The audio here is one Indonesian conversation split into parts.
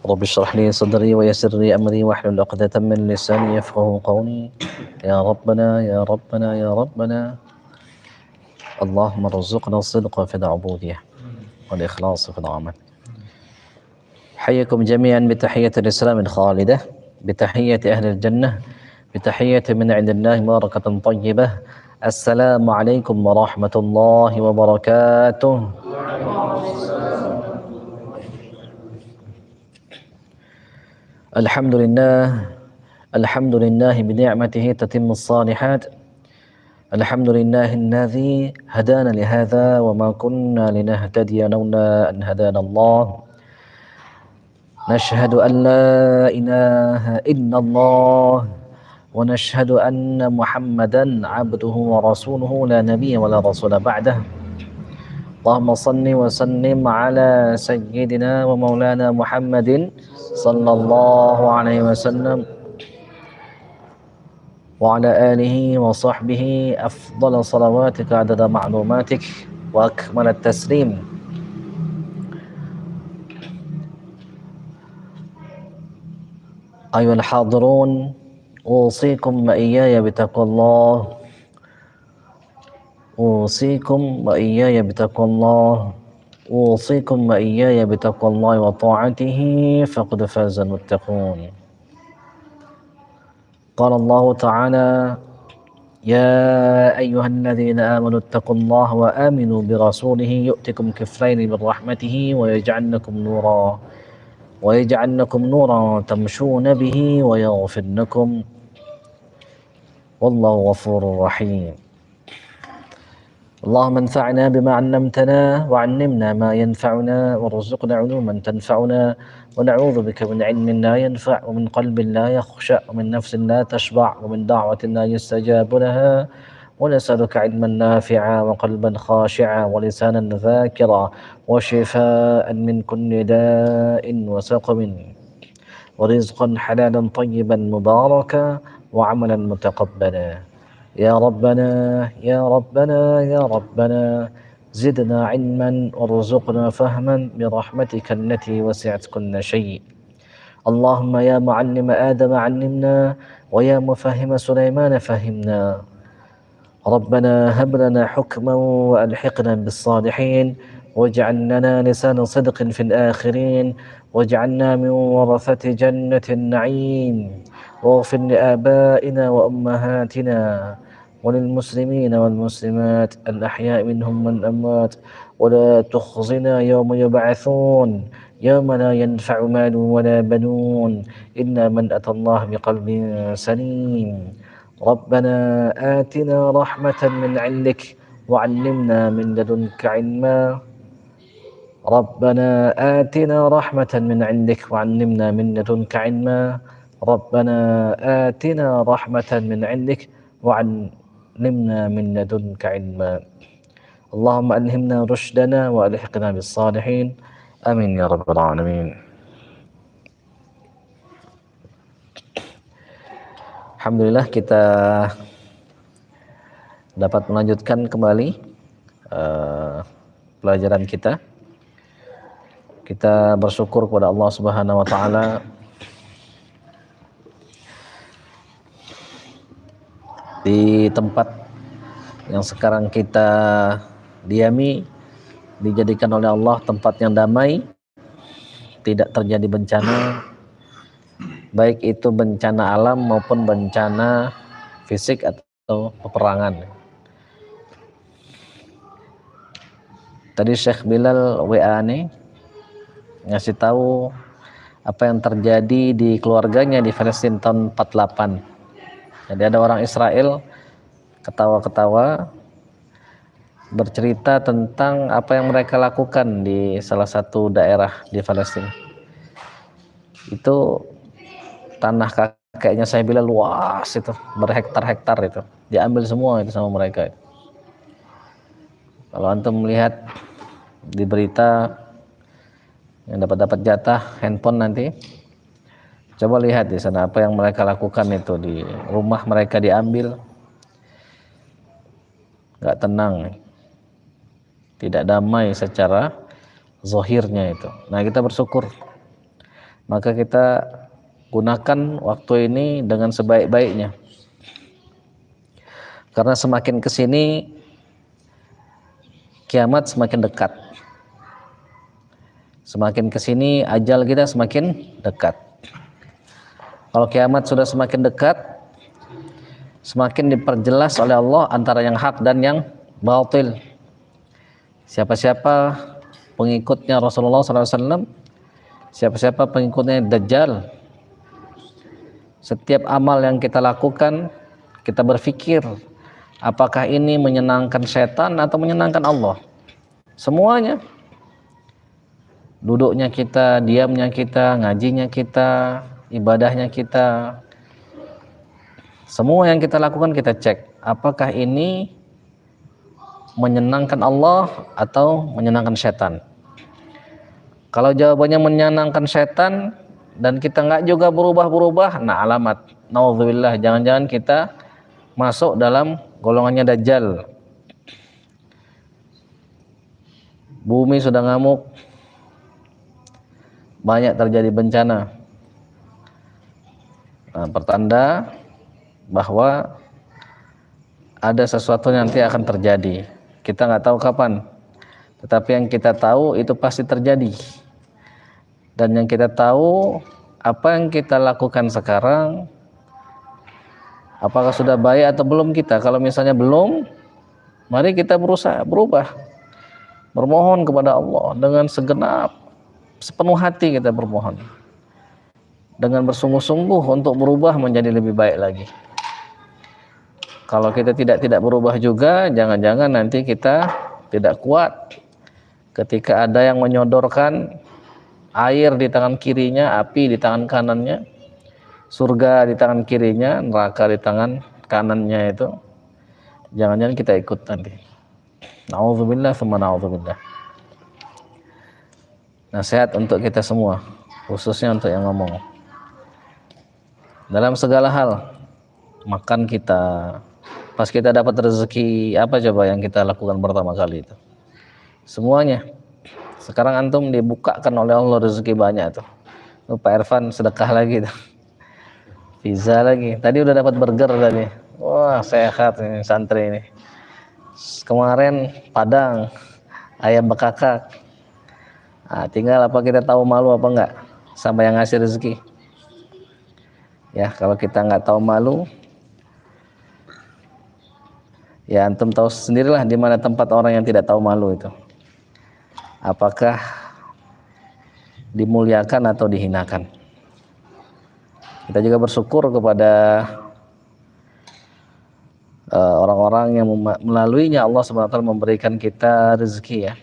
رب اشرح لي صدري ويسر لي أمري واحلل عقدة من لساني يفقهوا قولي. يا ربنا يا ربنا يا ربنا اللهم ارزقنا الصدق في العبودية والإخلاص في العمل. حيكم جميعا بتحية الإسلام الخالدة، بتحية أهل الجنة، بتحية من عند الله مباركة طيبة. السلام عليكم ورحمة الله وبركاته. الحمد لله، الحمد لله بنعمته تتم الصالحات. الحمد لله الذي هدانا لهذا وما كنا لنهتدي لولا أن هدانا الله. نشهد أن لا إله إلا الله ونشهد أن محمدا عبده ورسوله لا نبي ولا رسول بعده. اللهم صل وسلم على سيدنا ومولانا محمد صلى الله عليه وسلم وعلى آله وصحبه أفضل صلواتك عدد معلوماتك وأكمل التسليم. أيها الحاضرون، أوصيكم وإياي بتقوى الله، أوصيكم وإياي بتقوى الله، أوصيكم وإياي بتقوى الله وطاعته فقد فاز المتقون. قال الله تعالى: يا أيها الذين آمنوا اتقوا الله وآمنوا برسوله يؤتكم كفلين من رحمته ويجعل لكم نورا تمشون به ويغفر لكم والله غفور رحيم. اللهم انفعنا بما علمتنا وعلمنا ما ينفعنا وارزقنا علوما تنفعنا ونعوذ بك من علم لا ينفع ومن قلب لا يخشع ومن نفس لا تشبع ومن دعوة لا يستجاب لها، ونسألك علما نافعا وقلبا خاشعا ولسانا ذاكرا وشفاء من كل داء وسقم ورزقا حلالا طيبا مباركا وعملا متقبلا. يا ربنا يا ربنا يا ربنا زدنا علما وارزقنا فهما برحمتك التي وسعت كل شيء. اللهم يا معلم آدم علمنا ويا مفهم سليمان فهمنا. ربنا هب لنا حكما وألحقنا بالصالحين واجعل لنا لسان صدق في الآخرين واجعلنا من ورثة جنة النعيم، واغفر لآبائنا وأمهاتنا وللمسلمين والمسلمات الأحياء منهم والأموات، ولا تخزنا يوم يبعثون يوم لا ينفع مال ولا بنون إلا من أتى الله بقلب سليم. ربنا آتنا رحمة من عندك وعلمنا من لدنك علما. ربنا آتنا رحمة من عندك وعلمنا من لدنك علما. ربنا آتنا رحمة من عندك وعلمنا من لدنك علما. اللهم ألهمنا رشدنا وألحقنا بالصالحين، آمين يا رب العالمين. Alhamdulillah kita dapat melanjutkan kembali pelajaran kita. Kita bersyukur kepada Allah Subhanahu wa taala di tempat yang sekarang kita diami dijadikan oleh Allah tempat yang damai, tidak terjadi bencana, baik itu bencana alam maupun bencana fisik atau peperangan. Tadi Syekh Bilal WA nih ngasih tahu apa yang terjadi di keluarganya di Palestina tahun 48. Jadi ada orang Israel ketawa-ketawa bercerita tentang apa yang mereka lakukan di salah satu daerah di Palestina. Itu tanah kakeknya saya bilang luas itu, berhektar-hektar itu, diambil semua itu sama mereka. Kalau antum melihat di berita yang dapat jatah handphone nanti, coba lihat di sana apa yang mereka lakukan itu, di rumah mereka diambil, nggak tenang, tidak damai secara zahirnya itu. Nah kita bersyukur Maka kita gunakan waktu ini dengan sebaik-baiknya. Karena semakin kesini kiamat semakin dekat. Semakin kesini ajal kita semakin dekat. Kalau kiamat sudah semakin dekat, semakin diperjelas oleh Allah antara yang hak dan yang batil. Siapa-siapa pengikutnya Rasulullah SAW, siapa-siapa pengikutnya Dajjal, setiap amal yang kita lakukan, kita berpikir apakah ini menyenangkan setan atau menyenangkan Allah. Semuanya, duduknya kita, diamnya kita, ngajinya kita, ibadahnya kita, semua yang kita lakukan kita cek apakah ini menyenangkan Allah atau menyenangkan setan. Kalau jawabannya menyenangkan setan dan kita nggak juga berubah-berubah, nah alamat naudzubillah, jangan-jangan kita masuk dalam golongannya Dajjal. Bumi sudah ngamuk, banyak terjadi bencana. Nah, pertanda bahwa ada sesuatu yang nanti akan terjadi. Kita nggak tahu kapan, tetapi yang kita tahu itu pasti terjadi. Dan yang kita tahu, apa yang kita lakukan sekarang, apakah sudah baik atau belum kita. Kalau misalnya belum, mari kita berusaha berubah, bermohon kepada Allah dengan sepenuh hati kita bermohon, dengan bersungguh-sungguh untuk berubah menjadi lebih baik lagi. Kalau kita tidak berubah juga, jangan-jangan nanti kita tidak kuat ketika ada yang menyodorkan air di tangan kirinya, api di tangan kanannya, surga di tangan kirinya, neraka di tangan kanannya itu. Jangan-jangan kita ikut nanti. Na'udzubillah tsumma na'udzubillah. Nasihat untuk kita semua, khususnya untuk yang ngomong. Dalam segala hal, makan kita, pas kita dapat rezeki, apa coba yang kita lakukan pertama kali itu? Semuanya. Sekarang antum dibukakan oleh Allah rezeki banyak tuh. Pak Irfan sedekah lagi tuh. Pizza lagi. Tadi udah dapat burger tadi. Wah, sehat ini santri ini. Kemarin Padang, ayam bekakak. Nah, tinggal apa kita tahu malu apa enggak sama yang ngasih rezeki. Ya, kalau kita nggak tahu malu, ya antum tahu sendirilah di mana tempat orang yang tidak tahu malu itu. Apakah dimuliakan atau dihinakan. Kita juga bersyukur kepada orang-orang yang melaluinya Allah SWT memberikan kita rezeki ya,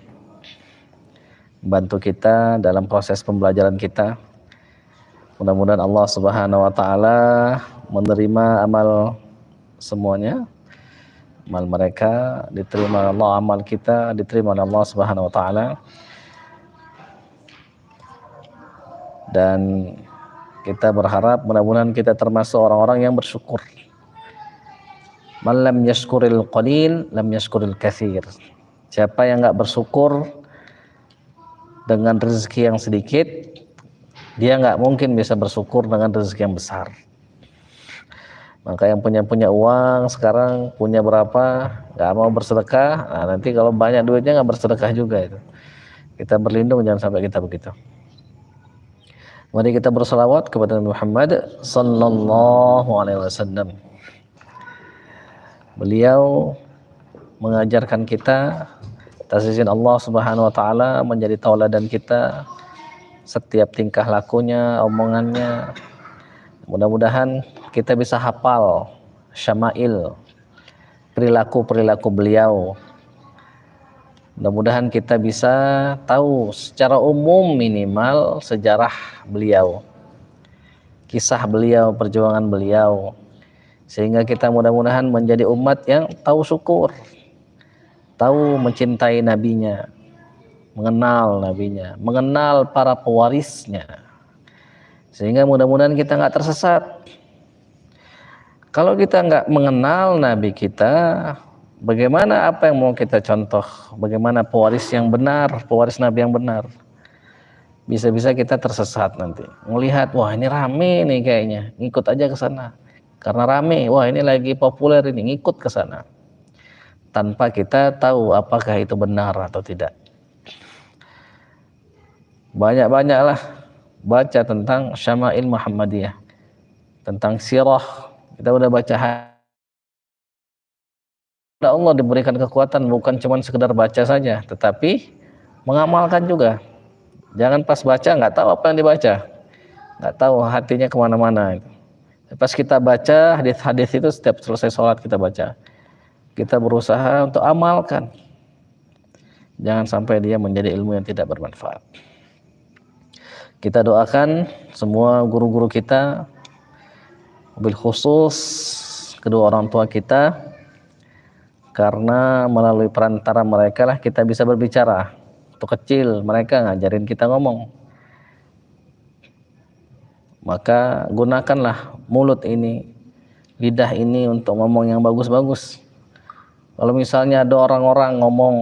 membantu kita dalam proses pembelajaran kita. Mudah-mudahan Allah Subhanahu wa taala menerima amal semuanya, amal mereka diterima Allah, amal kita diterima oleh Allah Subhanahu wa taala. Dan kita berharap mudah-mudahan kita termasuk orang-orang yang bersyukur. Man lam yashkuril qalil lam yashkuril katsir. Siapa yang enggak bersyukur dengan rezeki yang sedikit, dia enggak mungkin bisa bersyukur dengan rezeki yang besar. Maka yang punya uang sekarang punya berapa, nggak mau bersedekah, nah nanti kalau banyak duitnya nggak bersedekah juga itu. Kita berlindung jangan sampai kita begitu. Mari kita berselawat kepada Muhammad sallallahu alaihi wasallam. Beliau mengajarkan kita, atas izin Allah Subhanahu wa taala, menjadi tauladan kita setiap tingkah lakunya, omongannya. Mudah-mudahan kita bisa hafal syama'il, perilaku-perilaku beliau. Mudah-mudahan kita bisa tahu secara umum minimal sejarah beliau, kisah beliau, perjuangan beliau, sehingga kita mudah-mudahan menjadi umat yang tahu syukur, tahu mencintai nabinya, mengenal nabinya, mengenal para pewarisnya, sehingga mudah-mudahan kita nggak tersesat. Kalau kita nggak mengenal nabi kita, bagaimana apa yang mau kita contoh? Bagaimana pewaris yang benar, pewaris nabi yang benar? bisa-bisa kita tersesat nanti. Melihat, wah ini rame nih kayaknya, ngikut aja ke sana. Karena rame, wah ini lagi populer ini, ngikut ke sana. Tanpa kita tahu apakah itu benar atau tidak. Banyak-banyaklah baca tentang Syama'il Muhammadiyah, tentang sirah. Kita udah baca. Allah diberikan kekuatan bukan cuma sekedar baca saja, tetapi mengamalkan juga. Jangan pas baca nggak tahu apa yang dibaca, nggak tahu hatinya kemana-mana. Pas kita baca hadis-hadis itu, setiap selesai sholat kita baca, kita berusaha untuk amalkan. Jangan sampai dia menjadi ilmu yang tidak bermanfaat. Kita doakan semua guru-guru kita, bil khusus kedua orang tua kita, karena melalui perantara mereka lah kita bisa berbicara. Waktu kecil mereka ngajarin kita ngomong, maka gunakanlah mulut ini, lidah ini untuk ngomong yang bagus-bagus. Kalau misalnya ada orang-orang ngomong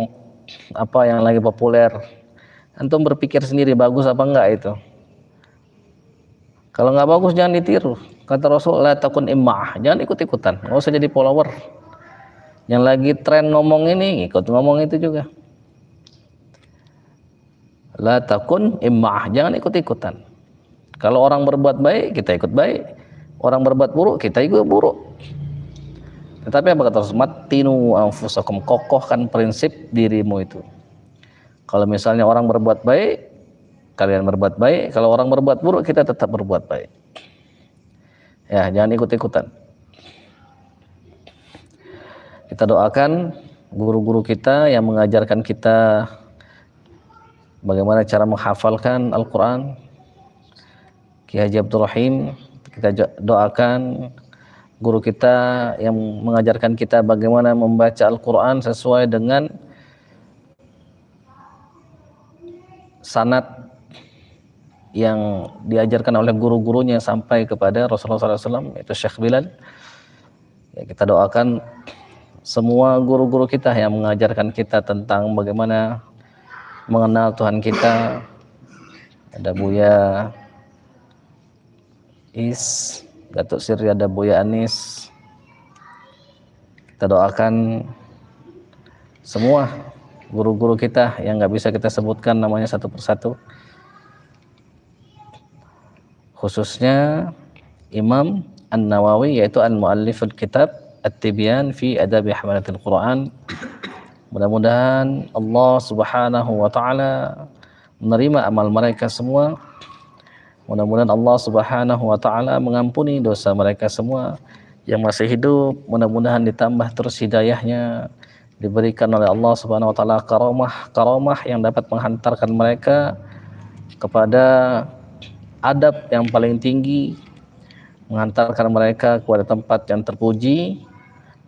apa yang lagi populer, antum berpikir sendiri bagus apa enggak itu. Kalau nggak bagus jangan ditiru. Kata Rasul, la takun imma'ah, jangan ikut-ikutan, nggak usah jadi follower. Yang lagi tren ngomong ini, ikut ngomong itu juga. La takun imma'ah, jangan ikut-ikutan. Kalau orang berbuat baik, kita ikut baik. Orang berbuat buruk, kita ikut buruk. Tetapi apa kata Rasul? Matinu anfusakum, kokohkan prinsip dirimu itu. Kalau misalnya orang berbuat baik, kalian berbuat baik. Kalau orang berbuat buruk, kita tetap berbuat baik. Ya, jangan ikut-ikutan. Kita doakan guru-guru kita yang mengajarkan kita bagaimana cara menghafalkan Al-Quran, Kiai Haji Abdul Rahim. Kita doakan guru kita yang mengajarkan kita bagaimana membaca Al-Quran sesuai dengan sanad yang diajarkan oleh guru-gurunya sampai kepada Rasulullah SAW, yaitu Syekh Bilal. Ya, kita doakan semua guru-guru kita yang mengajarkan kita tentang bagaimana mengenal Tuhan kita. Ada Buya Is, Datuk Siri, ada Buya Anis. Kita doakan semua guru-guru kita yang nggak bisa kita sebutkan namanya satu persatu, khususnya Imam An-Nawawi, yaitu Al-Mu'alliful Kitab At-Tibyan fi Adabi Hamalatil Quran. Mudah-mudahan Allah Subhanahu wa taala menerima amal mereka semua. Mudah-mudahan Allah Subhanahu wa taala mengampuni dosa mereka semua yang masih hidup. Mudah-mudahan ditambah terus hidayahnya, diberikan oleh Allah Subhanahu wa taala karamah yang dapat menghantarkan mereka kepada adab yang paling tinggi, menghantarkan mereka kepada tempat yang terpuji,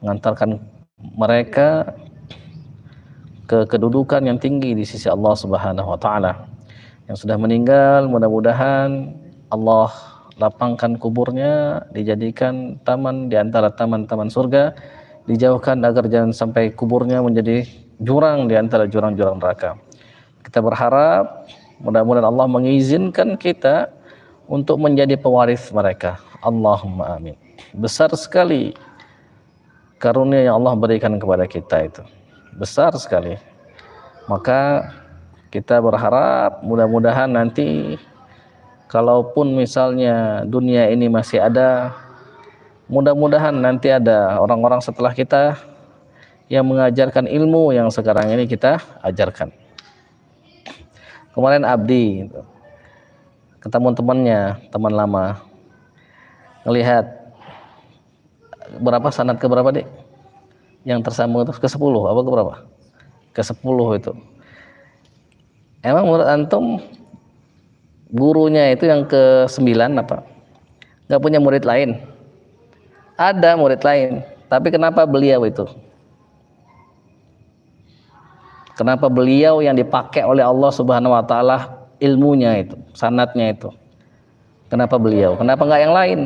mengantarkan mereka ke kedudukan yang tinggi di sisi Allah Subhanahu wa taala. Yang sudah meninggal, mudah-mudahan Allah lapangkan kuburnya, dijadikan taman di antara taman-taman surga, dijauhkan agar jangan sampai kuburnya menjadi jurang di antara jurang-jurang neraka. Kita berharap mudah-mudahan Allah mengizinkan kita untuk menjadi pewaris mereka. Allahumma amin. Besar sekali karunia yang Allah berikan kepada kita itu, besar sekali. Maka kita berharap mudah-mudahan nanti kalaupun misalnya dunia ini masih ada, mudah-mudahan nanti ada orang-orang setelah kita yang mengajarkan ilmu yang sekarang ini kita ajarkan. Kemarin Abdi ketemu temannya, teman lama, ngelihat berapa sanad ke berapa dek yang tersambung itu, ke 10 apa ke berapa, ke 10 itu. Emang menurut antum gurunya itu yang ke 9 apa nggak punya murid lain? Ada murid lain, tapi kenapa beliau itu, kenapa beliau yang dipakai oleh Allah Subhanahu wa taala ilmunya itu, sanadnya itu, kenapa beliau, kenapa nggak yang lain?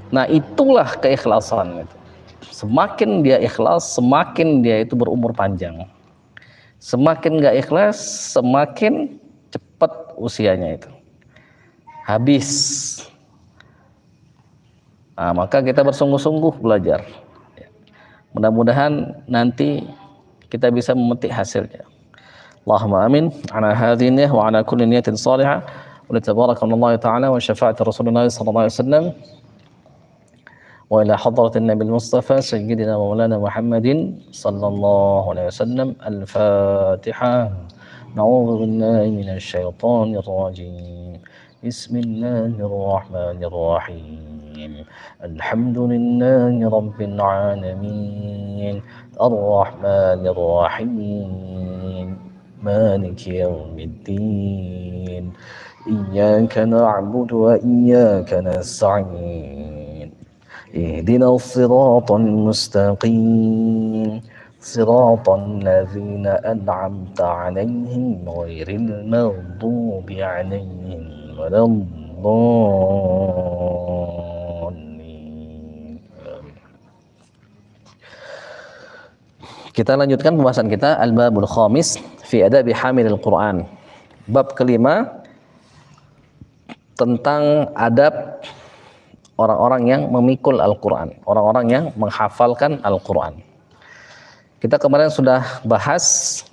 Nah itulah keikhlasan itu. Semakin dia ikhlas, semakin dia itu berumur panjang. Semakin nggak ikhlas, semakin cepat usianya itu habis. Nah, maka kita bersungguh-sungguh belajar. Mudah-mudahan nanti kita bisa memetik hasilnya. Allahumma amin. Ala hadhihi niyyah wa ala kulli niyatin salihah. Wa tabarakallahu ta'ala wa syafa'ati Rasulullah sallallahu alaihi wasallam. Wa ila hadratin Nabi Mustafa sayyidina wa maulana Muhammadin sallallahu alaihi wasallam. Al-Fatihah. Na'udzu billahi minasy syaithanir rajim. Bismillahirrahmanirrahim. Alhamdulillahi rabbil alamin. Ar-Rahmanir Rahim. Maliki yaumiddin. Iyyaka na'budu wa iyyaka nasta'in. Ihdinas siratal mustaqim. Siratal ladzina an'amta 'alaihim ghairil maghdubi 'alaihim waladdallin. Kita lanjutkan pembahasan kita Al-Babul Khamis fi Adabi Hamilil Quran. Bab kelima tentang adab orang-orang yang memikul Al-Quran, orang-orang yang menghafalkan Al-Quran. Kita kemarin sudah bahas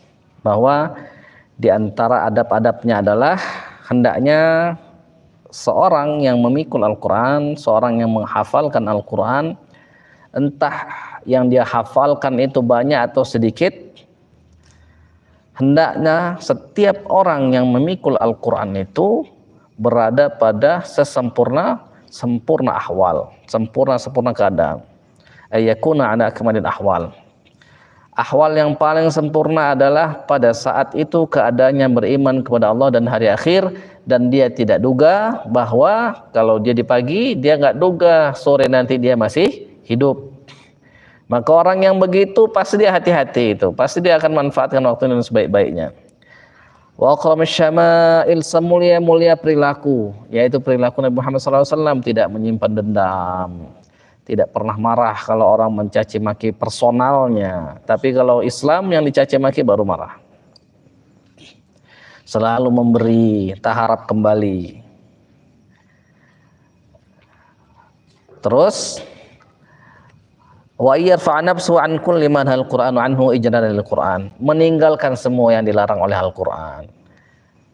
bahwa di antara adab-adabnya adalah hendaknya seorang yang memikul Al-Quran, seorang yang menghafalkan Al-Quran, entah yang dia hafalkan itu banyak atau sedikit, hendaknya setiap orang yang memikul Al-Quran itu berada pada sempurna ahwal, sempurna keadaan. Ayakuna ala akmalil ahwal. Ahwal yang paling sempurna adalah pada saat itu keadaannya beriman kepada Allah dan hari akhir, dan dia tidak duga bahwa kalau dia di pagi, dia nggak duga sore nanti dia masih hidup. Maka orang yang begitu pasti dia hati-hati, itu pasti dia akan manfaatkan waktu dengan sebaik-baiknya. Wa akramis syama'il, semulia-mulia perilaku, yaitu perilaku Nabi Muhammad SAW, tidak menyimpan dendam, tidak pernah marah kalau orang mencaci maki personalnya, tapi kalau Islam yang dicaci maki baru marah. Selalu memberi, tak harap kembali. Terus wa yarfa' nafsu an kulli man al-Qur'anu anhu ijlalan lil-Qur'an, meninggalkan semua yang dilarang oleh Al-Qur'an.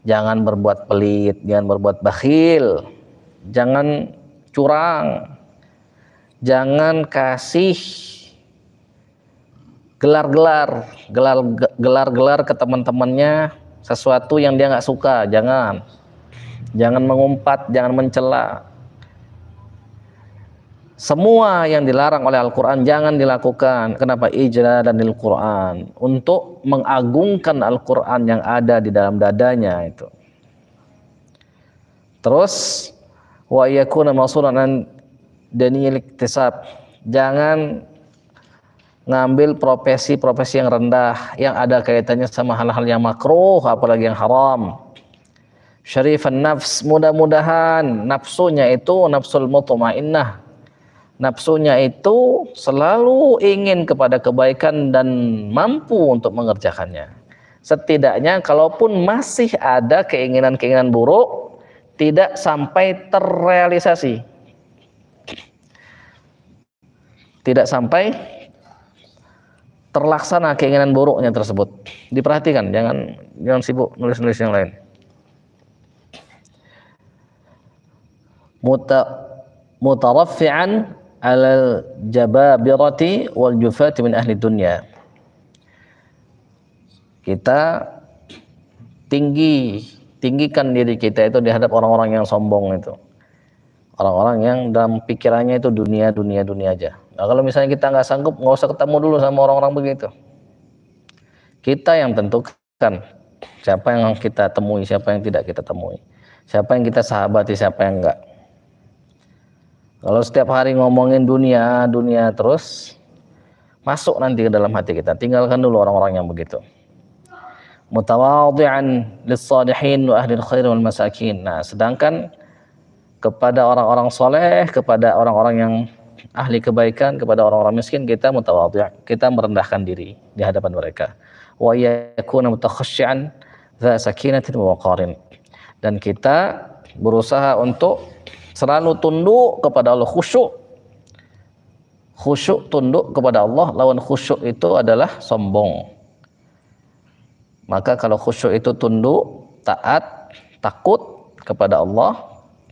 Jangan berbuat pelit, jangan berbuat bakhil, jangan curang, jangan kasih gelar-gelar ke teman-temannya sesuatu yang dia nggak suka. Jangan mengumpat, jangan mencela. Semua yang dilarang oleh Al-Quran jangan dilakukan. Kenapa? Ijlalan lil Quran, untuk mengagungkan Al-Quran yang ada di dalam dadanya itu. Terus wa yakuna mausulan an daniyil iktisab, jangan ngambil profesi yang rendah yang ada kaitannya sama hal-hal yang makruh, apalagi yang haram. Syarifan nafs, mudah-mudahan nafsunya itu nafsul mutmainnah, nafsunya itu selalu ingin kepada kebaikan dan mampu untuk mengerjakannya. Setidaknya kalaupun masih ada keinginan-keinginan buruk, tidak sampai terrealisasi, tidak sampai terlaksana keinginan buruknya tersebut. Diperhatikan, jangan sibuk nulis-nulis yang lain. Mutaraffi'an 'alal jababirati wal jufati min ahli dunya. Kita tinggikan diri kita itu di hadap orang-orang yang sombong itu. Orang-orang yang dalam pikirannya itu dunia aja. Nah, kalau misalnya kita nggak sanggup, nggak usah ketemu dulu sama orang-orang begitu. Kita yang tentukan siapa yang kita temui, siapa yang tidak kita temui, siapa yang kita sahabati, siapa yang enggak. Kalau setiap hari ngomongin dunia terus, masuk nanti ke dalam hati kita. Tinggalkan dulu orang-orang yang begitu. Mutawadhi'an lis-salihin wa ahli al-khair wal masakin. Nah, sedangkan kepada orang-orang soleh, kepada orang-orang yang ahli kebaikan, kepada orang-orang miskin, kita mutawadhi', kita merendahkan diri di hadapan mereka. wa yakuna mutakhashshi'an dza sakinatin wa waqarin. Dan kita berusaha untuk selalu tunduk kepada Allah, khusyuk tunduk kepada Allah. Lawan khusyuk itu adalah sombong. Maka kalau khusyuk itu tunduk, taat, takut kepada Allah,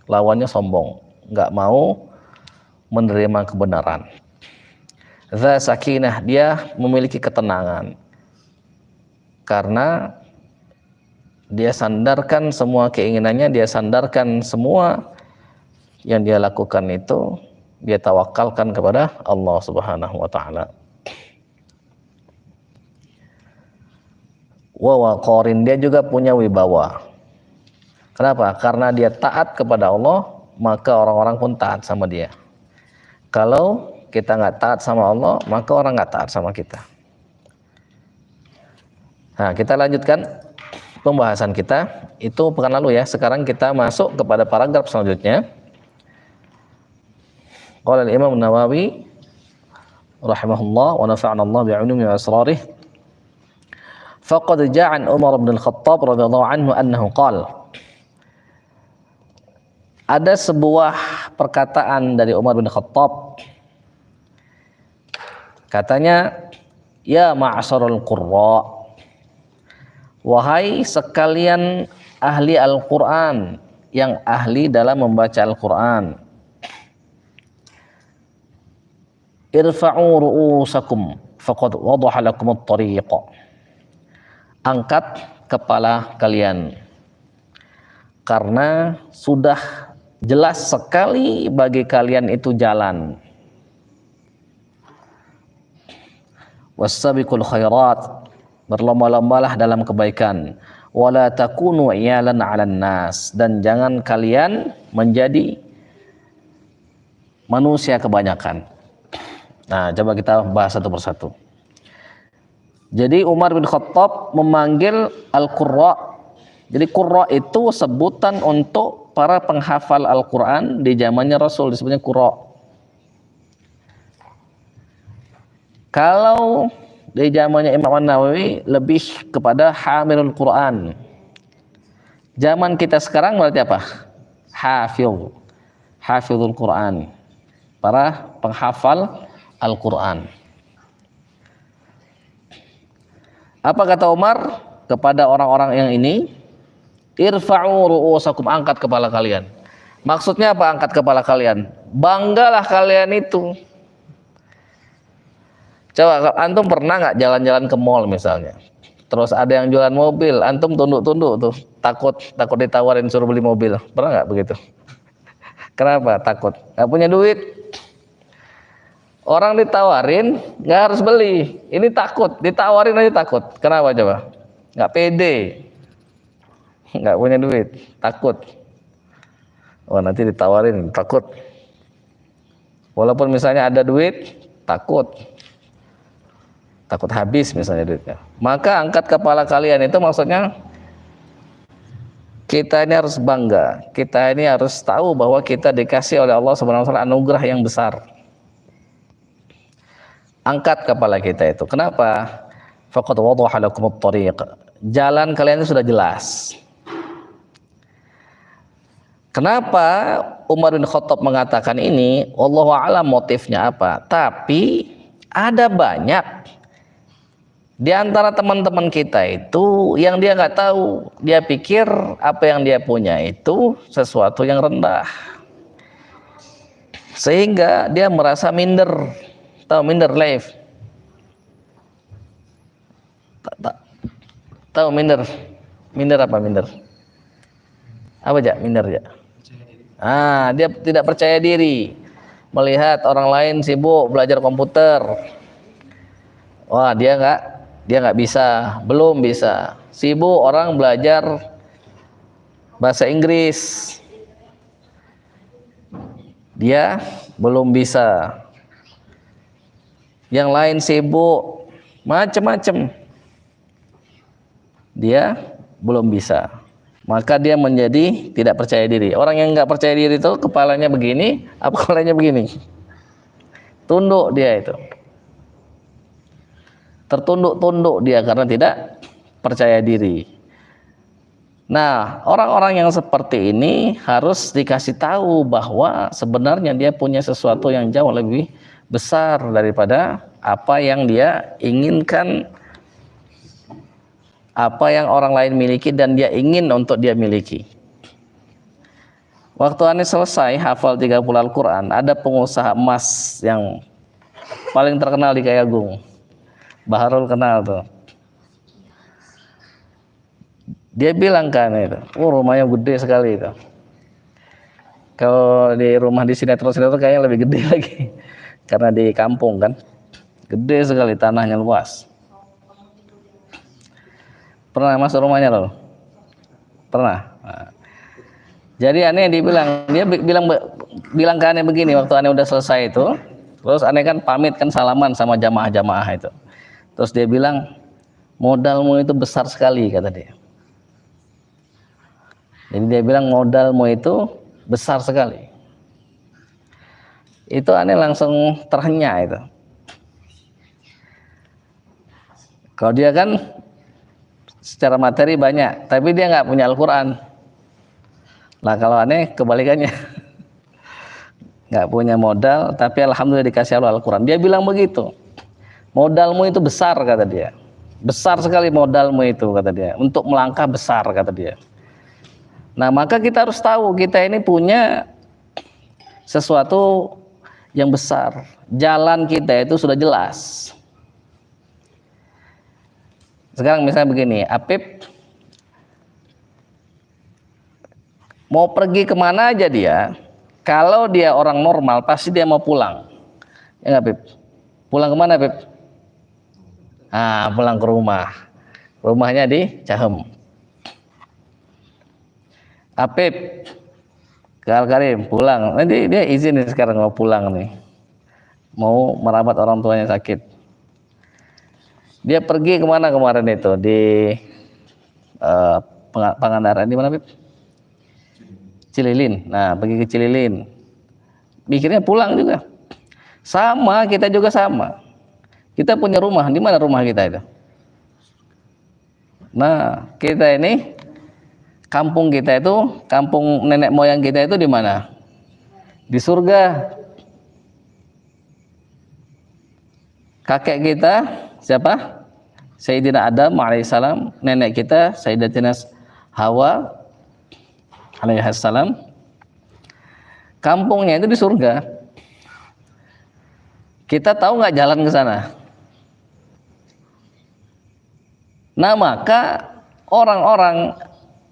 lawannya sombong, nggak mau menerima kebenaran. Dza sakinah, dia memiliki ketenangan karena dia sandarkan semua keinginannya, dia sandarkan semua yang dia lakukan itu, dia tawakalkan kepada Allah Subhanahu wa taala. Wa waqarin, dia juga punya wibawa. Kenapa? Karena dia taat kepada Allah, maka orang-orang pun taat sama dia. Kalau kita nggak taat sama Allah, maka orang nggak taat sama kita. Nah, kita lanjutkan pembahasan kita. Itu pekan lalu ya. Sekarang kita masuk kepada paragraf selanjutnya. Qala al-Imam Nawawi rahimahullah wa nafa'ana Allah bi'ulumi wa asrarih. Faqad ja'a an Umar bin Al-Khattab radhiyallahu anhu annahu qala. Ada sebuah perkataan dari Umar bin Khattab. Katanya, ya ma'asharul qurra, wahai sekalian ahli Al-Quran, yang ahli dalam membaca Al-Quran, irfa'u ru'usakum faqad wadaha lakum at-tariq, angkat kepala kalian karena sudah jelas sekali bagi kalian itu jalan. Wassabiqul khairat, berlomba-lombalah dalam kebaikan. Wala takunu iyalan 'alan nas, dan jangan kalian menjadi manusia kebanyakan. Nah, coba kita bahas satu persatu. Jadi Umar bin Khattab memanggil al-qurra. Jadi qurra itu sebutan untuk para penghafal Al-Qur'an di zamannya Rasul, disebutnya qurra. Kalau di zamannya Imam An-Nawawi lebih kepada hamilul Quran. Zaman kita sekarang berarti apa? Hafizul Quran, para penghafal Al-Quran. Apa kata Umar kepada orang-orang yang ini? Irfa'u ru'usakum, angkat kepala kalian. Maksudnya apa angkat kepala kalian? Banggalah kalian itu. Coba antum pernah nggak jalan-jalan ke mall misalnya, terus ada yang jualan mobil, antum tunduk-tunduk tuh, takut ditawarin suruh beli mobil, pernah nggak begitu? Kenapa? Takut, nggak punya duit. Orang ditawarin nggak harus beli, ini takut, ditawarin aja takut. Kenapa coba? Nggak pede, nggak punya duit, takut. Oh, nanti ditawarin, takut. Walaupun misalnya ada duit, takut habis misalnya duitnya. Maka angkat kepala kalian itu maksudnya kita ini harus bangga, kita ini harus tahu bahwa kita dikasih oleh Allah Subhanahu wa taala anugerah yang besar. Angkat kepala kita itu. Kenapa? Faqad wadaha lakum at-tariq. Jalan kalian itu sudah jelas. Kenapa Umar bin Khattab mengatakan ini? Wallahu a'lam motifnya apa. Tapi ada banyak di antara teman-teman kita itu yang dia nggak tahu, dia pikir apa yang dia punya itu sesuatu yang rendah, sehingga dia merasa minder. Tahu minder life? Tahu minder? Minder apa minder? Apa aja minder ya? Dia tidak percaya diri melihat orang lain sibuk belajar komputer. Wah, dia nggak bisa, belum bisa. Sibuk orang belajar bahasa Inggris, dia belum bisa. Yang lain sibuk macam-macam, dia belum bisa. Maka dia menjadi tidak percaya diri. Orang yang nggak percaya diri itu kepalanya begini, apa kepalanya begini, tunduk dia itu. tertunduk-tunduk dia karena tidak percaya diri. Nah, orang-orang yang seperti ini harus dikasih tahu bahwa sebenarnya dia punya sesuatu yang jauh lebih besar daripada apa yang dia inginkan, apa yang orang lain miliki dan dia ingin untuk dia miliki. Waktu Ane selesai hafal 30 Al-Quran, ada pengusaha emas yang paling terkenal di Kayagung, Baharul kenal tuh. Dia bilang kan itu, rumahnya gede sekali itu. Kalau di rumah di sinetron-sinetron kayaknya lebih gede lagi, karena di kampung kan, gede sekali, tanahnya luas. Pernah masuk rumahnya loh? Pernah. Nah. Jadi Ane dibilang, dia bilang ke Ane begini waktu Ane udah selesai itu, terus Ane kan pamit kan salaman sama jamaah-jamaah itu. Terus dia bilang, modalmu itu besar sekali kata dia. Jadi dia bilang modalmu itu besar sekali. Itu Ane langsung terhenyak itu. Kalau dia kan secara materi banyak, tapi dia nggak punya Al-Quran. Lah kalau Ane kebalikannya, nggak punya modal, tapi alhamdulillah dikasih Allah Al-Quran. Dia bilang begitu, modalmu itu besar kata dia, besar sekali modalmu itu kata dia, untuk melangkah besar kata dia. Nah maka kita harus tahu kita ini punya sesuatu yang besar, jalan kita itu sudah jelas. Sekarang misalnya begini, Apip mau pergi kemana aja dia, kalau dia orang normal pasti dia mau pulang, ya nggak Pip? Pulang kemana Pip? Pulang ke rumah, rumahnya di Cahem. Apip ke Al-Karim pulang, nanti dia izin nih sekarang mau pulang nih, mau merawat orang tuanya sakit. Dia pergi kemana kemarin itu di Pangandaran, di mana Pip? Cililin. Nah pergi ke Cililin, mikirnya pulang juga. Sama kita juga sama. Kita punya rumah, di mana rumah kita itu? Nah kita ini kampung kita itu, kampung nenek moyang kita itu di mana? Di surga. Kakek kita siapa? Sayyidina Adam alaihissalam. Nenek kita Sayyidatina Hawa alaihissalam. Kampungnya itu di surga. Kita tahu nggak jalan ke sana? Nah maka orang-orang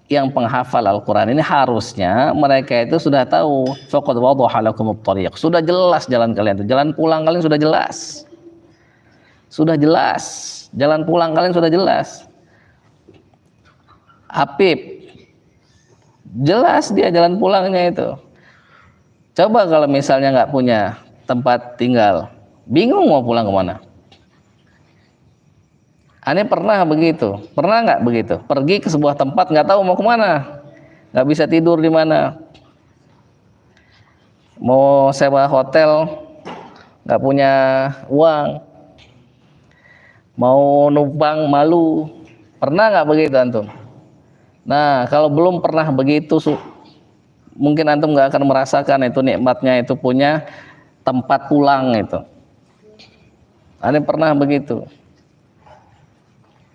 yang penghafal Al-Quran ini harusnya mereka itu sudah tahu, faqad wadaha lakumut thariq, sudah jelas jalan kalian itu, jalan pulang kalian sudah jelas, jalan pulang kalian sudah jelas. Apip jelas dia jalan pulangnya itu. Coba kalau misalnya nggak punya tempat tinggal, bingung mau pulang kemana. Ane pernah begitu, pernah nggak begitu? Pergi ke sebuah tempat nggak tahu mau kemana, nggak bisa tidur di mana, mau sewa hotel nggak punya uang, mau numpang malu, pernah nggak begitu antum? Nah kalau belum pernah begitu, mungkin antum nggak akan merasakan itu nikmatnya itu punya tempat pulang itu. Ane pernah begitu.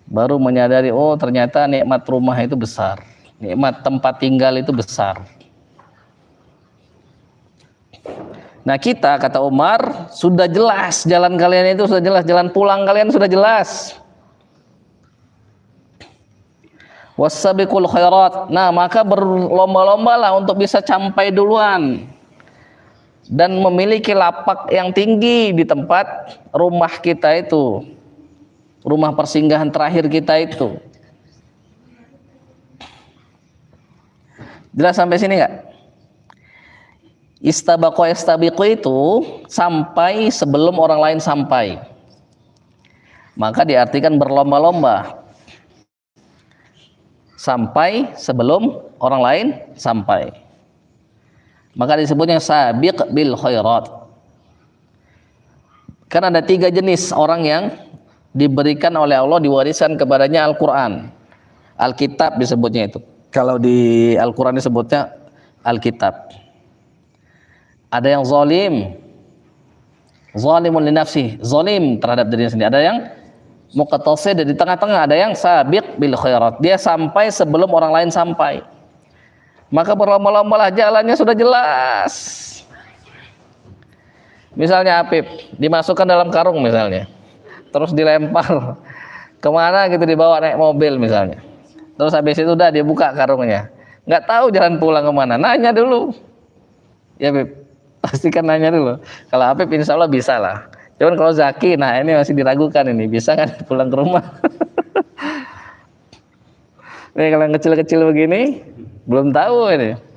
Baru menyadari, oh ternyata nikmat rumah itu besar, nikmat tempat tinggal itu besar. Nah kita, kata Umar, sudah jelas jalan kalian itu sudah jelas, jalan pulang kalian sudah jelas. Wassabiqul khairat. Nah maka berlomba-lombalah untuk bisa sampai duluan dan memiliki lapak yang tinggi di tempat rumah kita itu, rumah persinggahan terakhir kita itu. Jelas sampai sini nggak? Istabiqu itu sampai sebelum orang lain sampai. Maka diartikan berlomba-lomba sampai sebelum orang lain sampai. Maka disebutnya sabiq bil khairat. Kan ada 3 jenis orang yang diberikan oleh Allah, diwariskan kepadanya Al-Quran. Alkitab disebutnya itu. Kalau di Al-Quran disebutnya Alkitab. Ada yang zalim, zalimun li nafsi, zalim terhadap dirinya sendiri. Ada yang muqtasid, di tengah-tengah. Ada yang sabiq bil khairat, dia sampai sebelum orang lain sampai. Maka berlomba-lombalah, jalannya sudah jelas. Misalnya Apip dimasukkan dalam karung misalnya, terus dilempar kemana gitu, dibawa naik mobil misalnya, terus habis itu udah dia buka karungnya, nggak tahu jalan pulang kemana, nanya dulu ya Apip, pastikan nanya dulu. Kalau Apip insya Allah bisa lah, cuman kalau Zaki, nah ini masih diragukan, ini bisa kan pulang ke rumah. Nih kalau yang kecil-kecil begini belum tahu ini.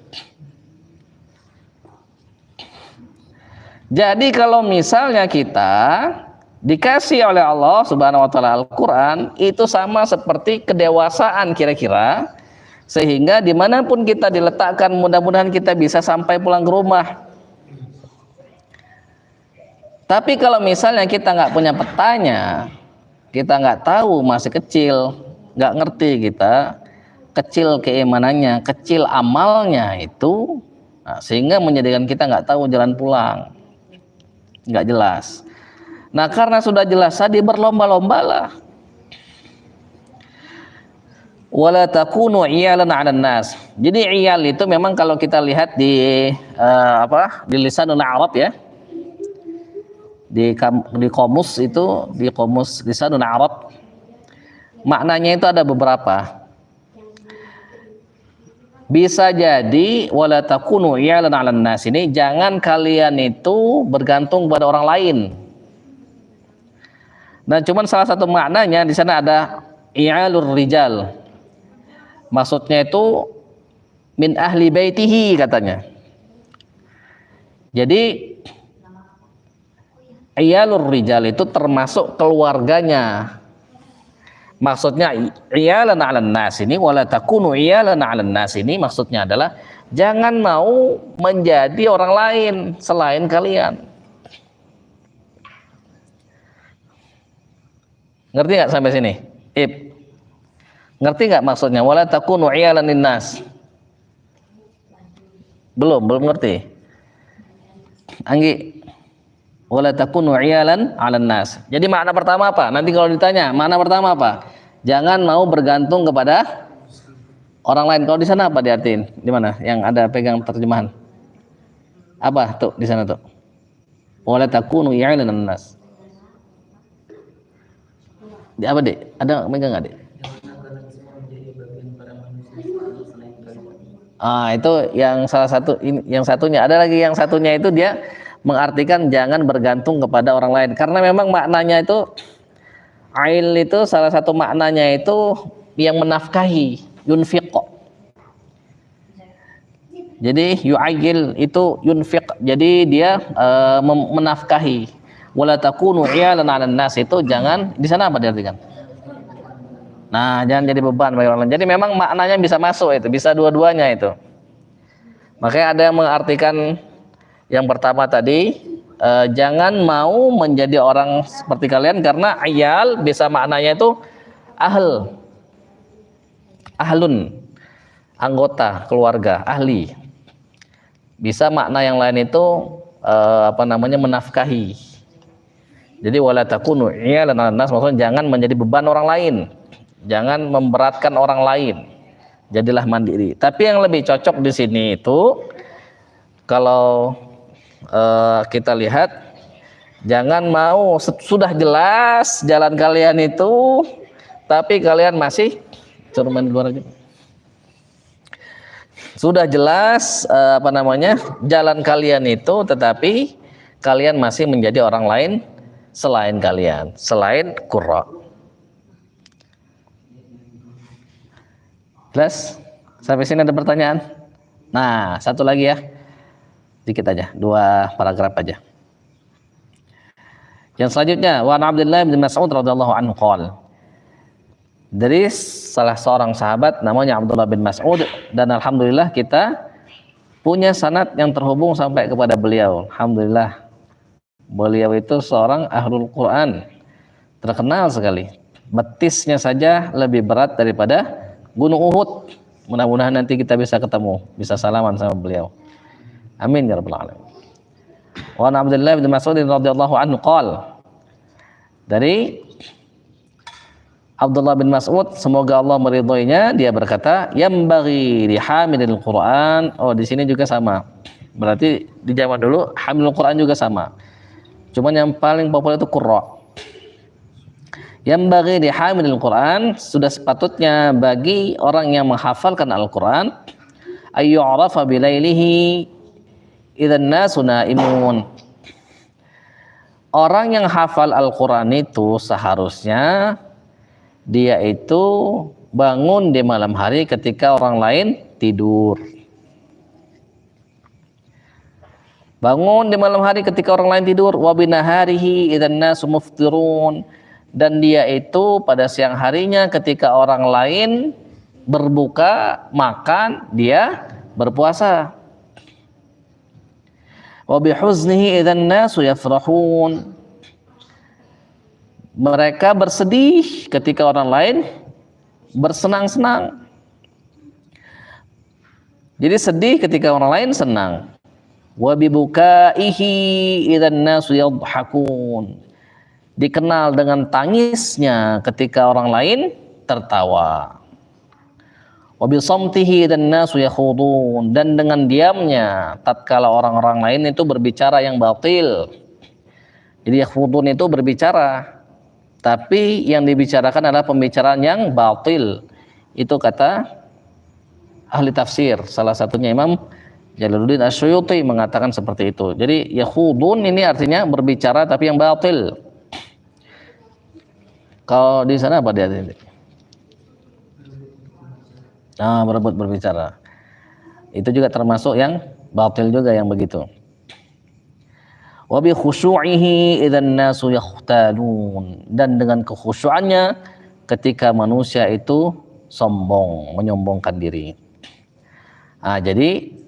Jadi kalau misalnya kita dikasih oleh Allah Subhanahu wa taala Al-Qur'an, itu sama seperti kedewasaan kira-kira, sehingga dimanapun kita diletakkan mudah-mudahan kita bisa sampai pulang ke rumah. Tapi kalau misalnya kita nggak punya petanya, kita nggak tahu, masih kecil, nggak ngerti, kita kecil keimanannya, kecil amalnya itu, nah, sehingga menjadikan kita nggak tahu jalan pulang, nggak jelas. Nah karena sudah jelas tadi, berlomba-lombalah. Wala takunu iyalan 'alan nas. Jadi iyal itu memang kalau kita lihat di di lisanul Arab ya, di komus itu, di komus lisanul Arab, maknanya itu ada beberapa. Bisa jadi wala takunu iyalan 'alan nas ini, jangan kalian itu bergantung pada orang lain. Nah, cuman salah satu maknanya di sana ada i'alur rijal. Maksudnya itu min ahli baitihi katanya. Jadi i'alur rijal itu termasuk keluarganya. Maksudnya iyalan 'alan nas ini, wala takunu iyalan 'alan nas ini maksudnya adalah jangan mau menjadi orang lain selain kalian. Ngerti nggak sampai sini? Ngerti nggak maksudnya wala takunu iyalan nas? Belum ngerti. Anggi, wala takunu iyalan 'alan nas. Jadi makna pertama apa? Nanti kalau ditanya, makna pertama apa? Jangan mau bergantung kepada orang lain. Kalau di sana apa diartiin? Di mana? Yang ada pegang terjemahan. Apa tuh di sana tuh? Wala takunu iyalan nas. Di apa, Dek? Ada megang enggak, Dek? Itu yang salah satu, yang satunya. Ada lagi yang satunya itu dia mengartikan jangan bergantung kepada orang lain, karena memang maknanya itu ail itu salah satu maknanya itu yang menafkahi, yunfiq. Jadi yu'ayil itu yunfiq, jadi dia menafkahi. Wala takunu iyalan 'alan nas itu jangan, di sana apa diartikan? Nah, jangan jadi beban bagi orang lain. Jadi memang maknanya bisa masuk itu, bisa dua-duanya itu. Makanya ada yang mengartikan yang pertama tadi, jangan mau menjadi orang seperti kalian, karena ayal bisa maknanya itu ahlun, anggota keluarga, ahli. Bisa makna yang lain itu menafkahi. Jadi wala takunu iyalan 'alan nas maksudnya jangan menjadi beban orang lain. Jangan memberatkan orang lain, jadilah mandiri. Tapi yang lebih cocok di sini itu kalau kita lihat, jangan mau sudah jelas jalan kalian itu, tapi kalian masih main luar aja. Sudah jelas jalan kalian itu, tetapi kalian masih menjadi orang lain selain kalian, selain qurra. Jelas? Sampai sini ada pertanyaan? Nah, satu lagi ya. Dikit aja, 2 paragraf aja. Yang selanjutnya, wa Abdullah bin Mas'ud radhiyallahu anhu qala. Dari salah seorang sahabat namanya Abdullah bin Mas'ud, dan alhamdulillah kita punya sanad yang terhubung sampai kepada beliau. Alhamdulillah. Beliau itu seorang ahlul Quran, terkenal sekali. Betisnya saja lebih berat daripada Gunung Uhud. Mudah-mudahan nanti kita bisa ketemu, bisa salaman sama beliau. Amin ya rabbal alamin. Wa an Abdullah bin Mas'ud radhiyallahu anhu qala, dari Abdullah bin Mas'ud, semoga Allah meridhoinya, dia berkata, yambaghi li hamilil Quran. Oh, di sini juga sama. Berarti di zaman dulu hamilul Quran juga sama. Cuman yang paling populer itu qurra. Yambaghi li hamilil Quran, sudah sepatutnya bagi orang yang menghafalkan Al-Quran, ayyu'rafa bilailihi idzan nasu naimun. Orang yang hafal Al-Quran itu seharusnya dia itu bangun di malam hari ketika orang lain tidur. Bangun di malam hari ketika orang lain tidur. Wa binaharihi idzan nasu muftirun. Dan dia itu pada siang harinya ketika orang lain berbuka makan, dia berpuasa. Wa bihuznihi idzan nasu yafrahun. Mereka bersedih ketika orang lain bersenang-senang. Jadi sedih ketika orang lain senang. Wa bibukaihi idzan nasu yadhakun. Dikenal dengan tangisnya ketika orang lain tertawa. Wa bisamtihi idzan nasu yakhudun. Dan dengan diamnya tatkala orang-orang lain itu berbicara yang batil. Jadi yakhudun itu berbicara, tapi yang dibicarakan adalah pembicaraan yang batil. Itu kata ahli tafsir, salah satunya Imam Jalaluddin Asyuyuti mengatakan seperti itu. Jadi yakhudun ini artinya berbicara tapi yang batil. Kalau di sana apa dia? Berebut berbicara. Itu juga termasuk yang batil juga yang begitu. Wa bi khusyu'ihi idzan nasu yakhtalun. Dan dengan kekhusyuannya ketika manusia itu sombong, menyombongkan diri. Jadi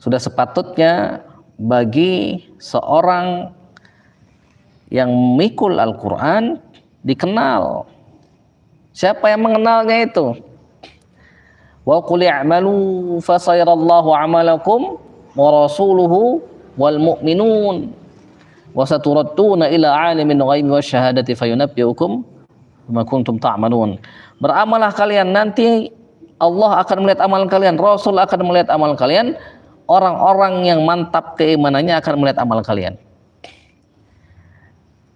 sudah sepatutnya bagi seorang yang memikul Al-Quran dikenal. Siapa yang mengenalnya itu? Wa qul i'malu fasayarallahu 'amalakum wa rasuluhu wal mu'minun wa saturadduna ila 'alimin ghaibi wasyahadati fayunabbi'ukum bima kuntum ta'malun. Beramallah kalian, nanti Allah akan melihat amalan kalian, Rasul akan melihat amalan kalian, orang-orang yang mantap keimanannya akan melihat amalan kalian.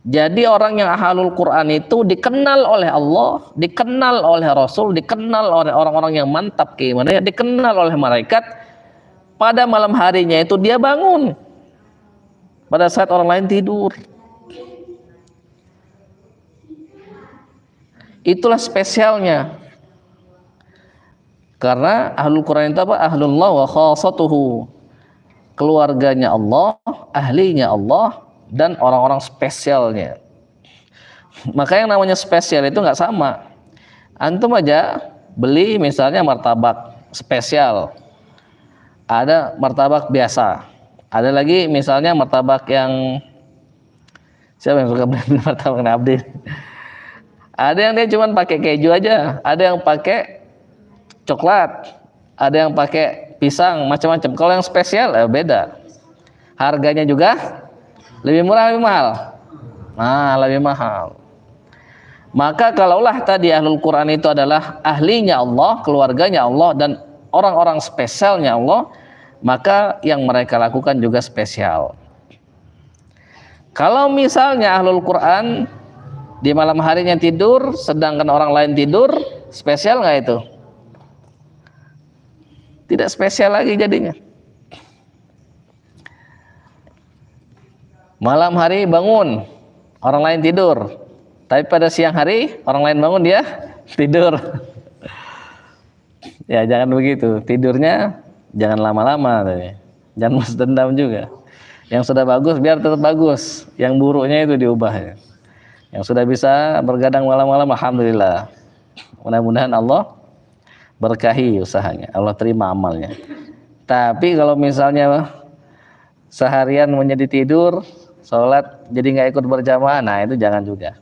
Jadi orang yang ahlul Quran itu dikenal oleh Allah, dikenal oleh Rasul, dikenal oleh orang-orang yang mantap keimanannya, dikenal oleh malaikat. Pada malam harinya itu dia bangun pada saat orang lain tidur. Itulah spesialnya. Karena ahlul Quran itu apa? Ahlullah wa khasatuhu. Keluarganya Allah, ahlinya Allah, dan orang-orang spesialnya. Maka yang namanya spesial itu nggak sama. Antum aja beli misalnya martabak spesial, ada martabak biasa, ada lagi misalnya martabak yang, siapa yang suka beli martabak Abdi? Ada yang dia cuma pakai keju aja, ada yang pakai coklat, ada yang pakai pisang, macam-macam. Kalau yang spesial beda, harganya juga lebih murah, lebih mahal. Lebih mahal. Maka kalaulah tadi ahlul Quran itu adalah ahlinya Allah, keluarganya Allah, dan orang-orang spesialnya Allah, maka yang mereka lakukan juga spesial. Kalau misalnya ahlul Quran di malam harinya tidur, sedangkan orang lain tidur, spesial nggak itu? Tidak spesial lagi jadinya. Malam hari bangun, orang lain tidur. Tapi pada siang hari, orang lain bangun, dia tidur. Ya jangan begitu. Tidurnya jangan lama-lama. Jangan mas dendam juga. Yang sudah bagus, biar tetap bagus. Yang buruknya itu diubah. Yang sudah bisa bergadang malam-malam, alhamdulillah. Mudah-mudahan Allah berkahi usahanya. Allah terima amalnya. Tapi kalau misalnya seharian menjadi tidur, sholat jadi nggak ikut berjamaah, nah itu jangan juga.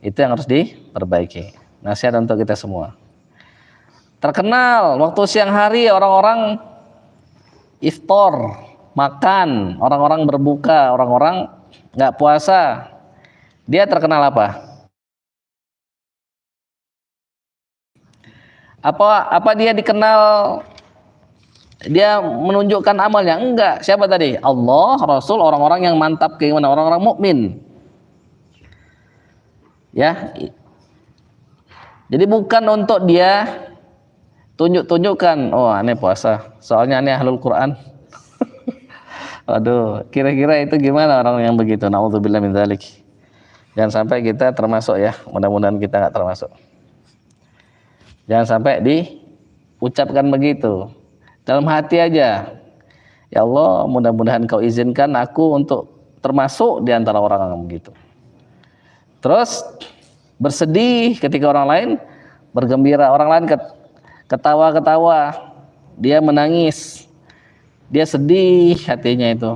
Itu yang harus diperbaiki. Nasihat untuk kita semua. Terkenal waktu siang hari orang-orang iftar, makan, orang-orang berbuka, orang-orang nggak puasa. Dia terkenal apa? Apa dia dikenal dia menunjukkan amalnya? Enggak. Siapa tadi? Allah, Rasul, orang-orang yang mantap keimanan, orang-orang mukmin. Ya. Jadi bukan untuk dia tunjukkan, oh aneh puasa, soalnya aneh ahlul Quran. Aduh, kira-kira itu gimana orang yang begitu? Nauzubillah min dzalik. Jangan sampai kita termasuk ya, mudah-mudahan kita nggak termasuk. Jangan sampai diucapkan begitu. Dalam hati aja. Ya Allah, mudah-mudahan Kau izinkan aku untuk termasuk di antara orang yang begitu. Terus bersedih ketika orang lain bergembira, orang lain ketawa-ketawa, dia menangis, dia sedih hatinya itu.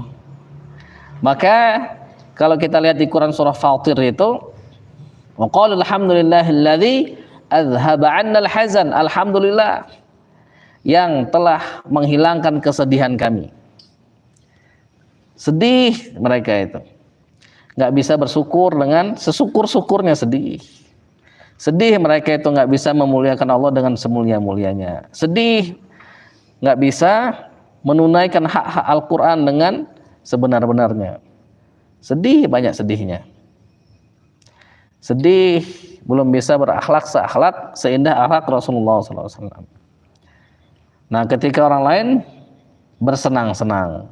Maka kalau kita lihat di Quran surah Fatir itu, wa qala alhamdulillahilladzi azhaba 'annal hazan, alhamdulillah yang telah menghilangkan kesedihan kami. Sedih mereka itu, nggak bisa bersyukur dengan sesyukur-syukurnya, sedih. Sedih mereka itu nggak bisa memuliakan Allah dengan semulia-mulianya. Sedih nggak bisa menunaikan hak-hak Al-Quran dengan sebenar-benarnya. Sedih, banyak sedihnya. Sedih belum bisa berakhlak seakhlak seindah akhlak Rasulullah SAW. Nah, ketika orang lain bersenang-senang,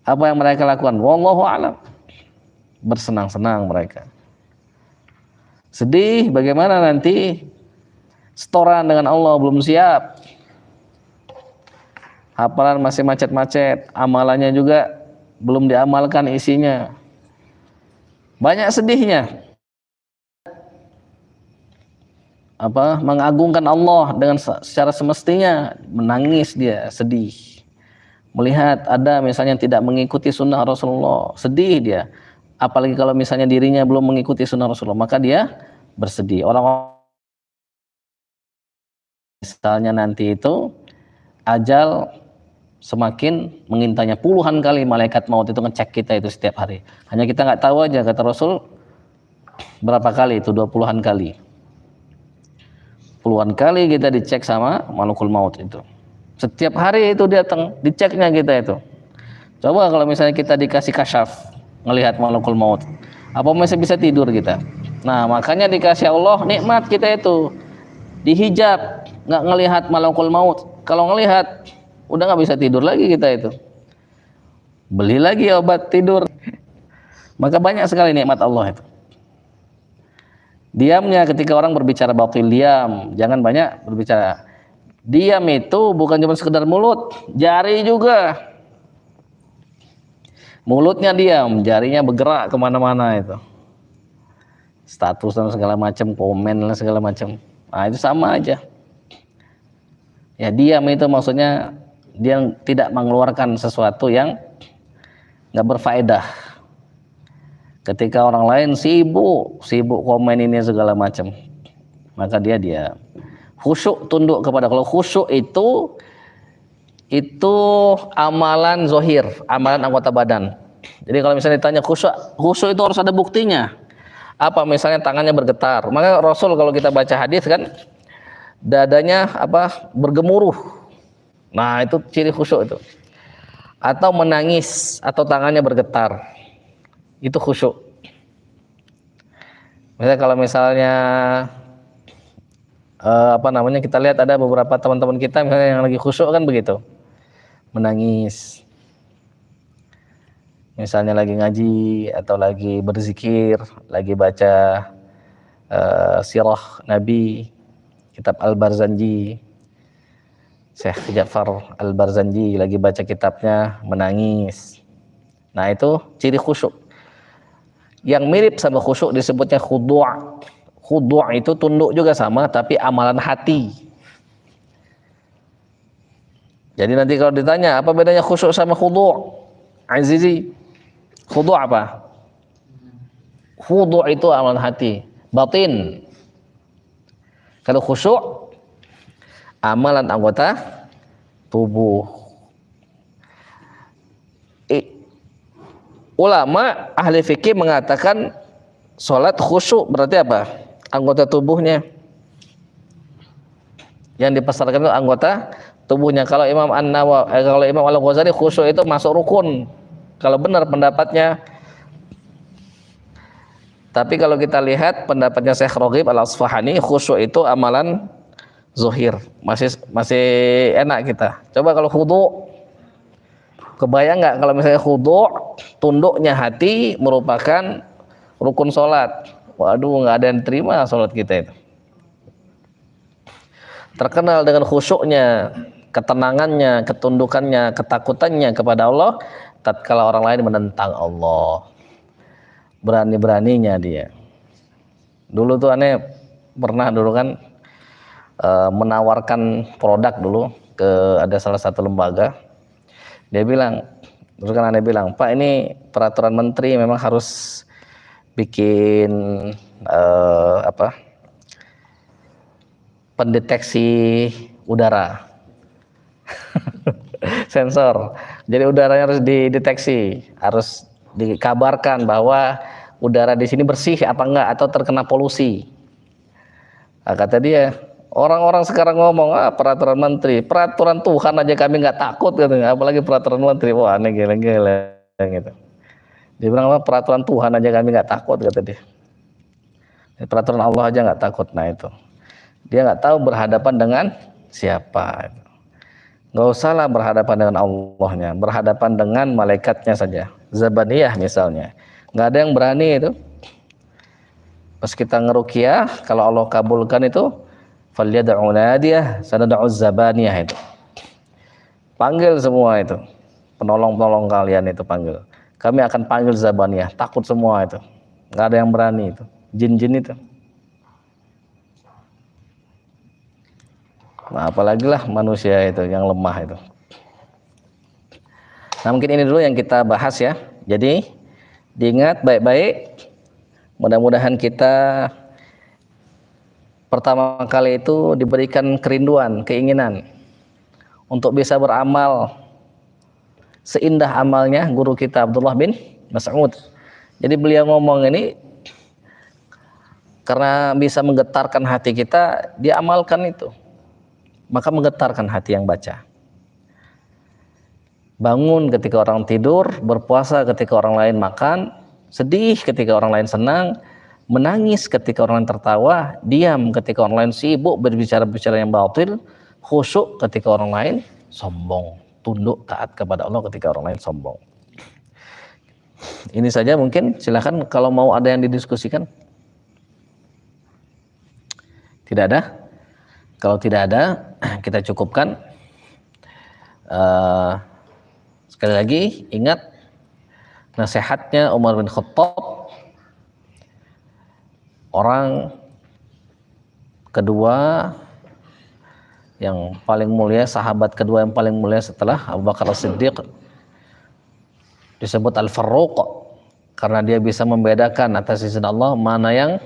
apa yang mereka lakukan? Wallahu a'lam. Bersenang-senang mereka. Sedih bagaimana nanti setoran dengan Allah belum siap. Hafalan masih macet-macet, amalannya juga belum diamalkan isinya. Banyak sedihnya. Mengagungkan Allah dengan secara semestinya, menangis dia, sedih. Melihat ada misalnya tidak mengikuti sunnah Rasulullah, sedih dia. Apalagi kalau misalnya dirinya belum mengikuti sunnah Rasulullah, maka dia bersedih. Orang misalnya nanti itu ajal semakin mengintanya, puluhan kali malaikat maut itu ngecek kita itu setiap hari. Hanya kita nggak tahu aja, kata Rasul, berapa kali itu, 20-an kali. Puluhan kali kita dicek sama malakul maut itu. Setiap hari itu datang, diceknya kita itu. Coba kalau misalnya kita dikasih kasyaf, ngelihat malakul maut, apa masih bisa tidur kita? Nah, makanya dikasih Allah nikmat kita itu, dihijab, nggak ngelihat malakul maut. Kalau ngelihat, udah nggak bisa tidur lagi kita itu. Beli lagi obat tidur. Maka banyak sekali nikmat Allah itu. Diamnya ketika orang berbicara batil, diam, jangan banyak berbicara. Diam itu bukan cuma sekedar mulut, jari juga. Mulutnya diam, jarinya bergerak kemana-mana itu. Status dan segala macam, komen dan segala macam. Nah itu sama aja. Ya diam itu maksudnya dia tidak mengeluarkan sesuatu yang nggak berfaedah. Ketika orang lain sibuk komen ini segala macam, maka dia diam. Khusyuk, tunduk kepada. Kalau khusyuk itu amalan zohir, amalan anggota badan. Jadi kalau misalnya ditanya khusyuk itu harus ada buktinya. Apa misalnya tangannya bergetar, maka Rasul kalau kita baca hadis kan dadanya bergemuruh. Nah itu ciri khusyuk itu. Atau menangis atau tangannya bergetar, itu khusyuk. Misalnya kalau misalnya kita lihat ada beberapa teman-teman kita misalnya yang lagi khusyuk kan begitu, menangis. Misalnya lagi ngaji atau lagi berzikir, lagi baca sirah Nabi, kitab Al-Barzanji, Syekh Ja'far Al-Barzanji lagi baca kitabnya, menangis. Nah itu ciri khusyuk. Yang mirip sama khusyuk disebutnya khudu'. Khudu' itu tunduk juga sama, tapi amalan hati. Jadi nanti kalau ditanya apa bedanya khusyuk sama khudu', Azizi, khudu' apa? Khudu' itu amalan hati, batin. Kalau khusyuk amalan anggota tubuh. Ulama ahli fikih mengatakan sholat khusyuk berarti apa? Anggota tubuhnya. Yang dipesarkan itu anggota tubuhnya. Kalau Imam kalau Imam Al-Ghazali khusyuk itu masuk rukun. Kalau benar pendapatnya. Tapi kalau kita lihat pendapatnya Syekh Raghib Al-Asfahani, khusyuk itu amalan zuhir. Masih enak kita. Coba kalau khudu', kebayang nggak kalau misalnya khudu' tunduknya hati merupakan rukun sholat. Waduh, nggak ada yang terima sholat kita itu. Terkenal dengan khusyuknya, ketenangannya, ketundukannya, ketakutannya kepada Allah tatkala orang lain menentang Allah. Berani-beraninya dia. Dulu tuh aneh pernah dulu kan menawarkan produk dulu ke ada salah satu lembaga. Dia bilang, terus kan aneh bilang, Pak ini peraturan menteri memang harus bikin pendeteksi udara. Sensor. Jadi udaranya harus dideteksi, harus dikabarkan bahwa udara di sini bersih apa enggak atau terkena polusi. Nah, kata dia, orang-orang sekarang ngomong peraturan menteri, peraturan Tuhan aja kami nggak takut katanya, apalagi peraturan menteri. Wah, aneh gila-gila gitu. Dia bilang apa, peraturan Tuhan aja kami nggak takut kata dia. Peraturan Allah aja nggak takut. Nah itu, dia nggak tahu berhadapan dengan siapa. Nggak usahlah berhadapan dengan Allahnya, berhadapan dengan malaikatnya saja. Zabaniyah misalnya, nggak ada yang berani itu. Pas kita ngeruqyah, kalau Allah kabulkan itu, falyad'u nadiyah sanad'u zabaniyah itu. Panggil semua itu, penolong-penolong kalian itu panggil. Kami akan panggil zabaniyah, takut semua itu. Nggak ada yang berani itu, jin-jin itu. Nah, apalagi lah manusia itu yang lemah itu. Nah, mungkin ini dulu yang kita bahas ya. Jadi diingat baik-baik. Mudah-mudahan kita pertama kali itu diberikan kerinduan, keinginan untuk bisa beramal seindah amalnya guru kita Abdullah bin Mas'ud. Jadi beliau ngomong ini karena bisa menggetarkan hati kita, dia amalkan itu. Maka menggetarkan hati yang baca. Bangun ketika orang tidur, berpuasa ketika orang lain makan, sedih ketika orang lain senang, menangis ketika orang lain tertawa, diam ketika orang lain sibuk berbicara-bicara yang batil, khusyuk ketika orang lain sombong, tunduk taat kepada Allah ketika orang lain sombong. Ini saja mungkin, silakan kalau mau ada yang didiskusikan. Tidak ada? Kalau tidak ada, kita cukupkan. Sekali lagi ingat nasihatnya Umar bin Khattab, orang kedua yang paling mulia, sahabat kedua yang paling mulia setelah Abu Bakar As-Siddiq, disebut Al-Farruq karena dia bisa membedakan atas izin Allah mana yang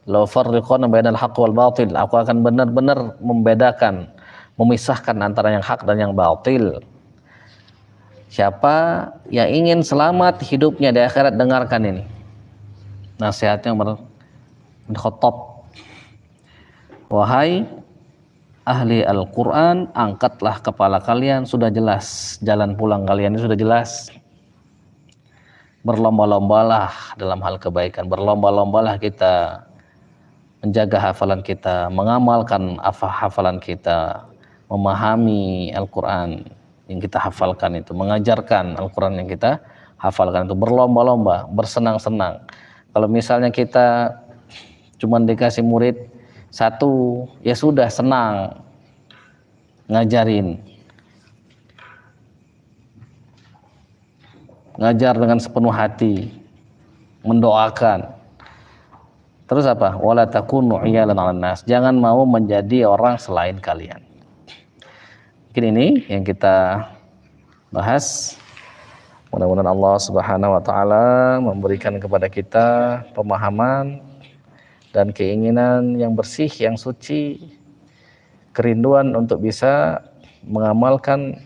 la farriquna bainal haqq wal batil. Aku akan benar-benar membedakan, memisahkan antara yang hak dan yang batil. Siapa yang ingin selamat hidupnya di akhirat, dengarkan ini nasihatnya Umar bin Khattab. Wahai ahli Al-Quran, angkatlah kepala kalian, sudah jelas jalan pulang kalian ini sudah jelas. Berlomba-lombalah dalam hal kebaikan, berlomba-lombalah kita menjaga hafalan kita, mengamalkan hafalan kita, memahami Al-Quran yang kita hafalkan itu, mengajarkan Al-Quran yang kita hafalkan itu, berlomba-lomba, bersenang-senang. Kalau misalnya kita cuma dikasih murid satu, ya sudah senang ngajarin, ngajar dengan sepenuh hati, mendoakan. Terus apa? Wala takunu iyalan 'alan nas. Jangan mau menjadi orang selain kalian. Mungkin ini yang kita bahas. Mudah-mudahan Allah Subhanahu wa taala memberikan kepada kita pemahaman dan keinginan yang bersih, yang suci, kerinduan untuk bisa mengamalkan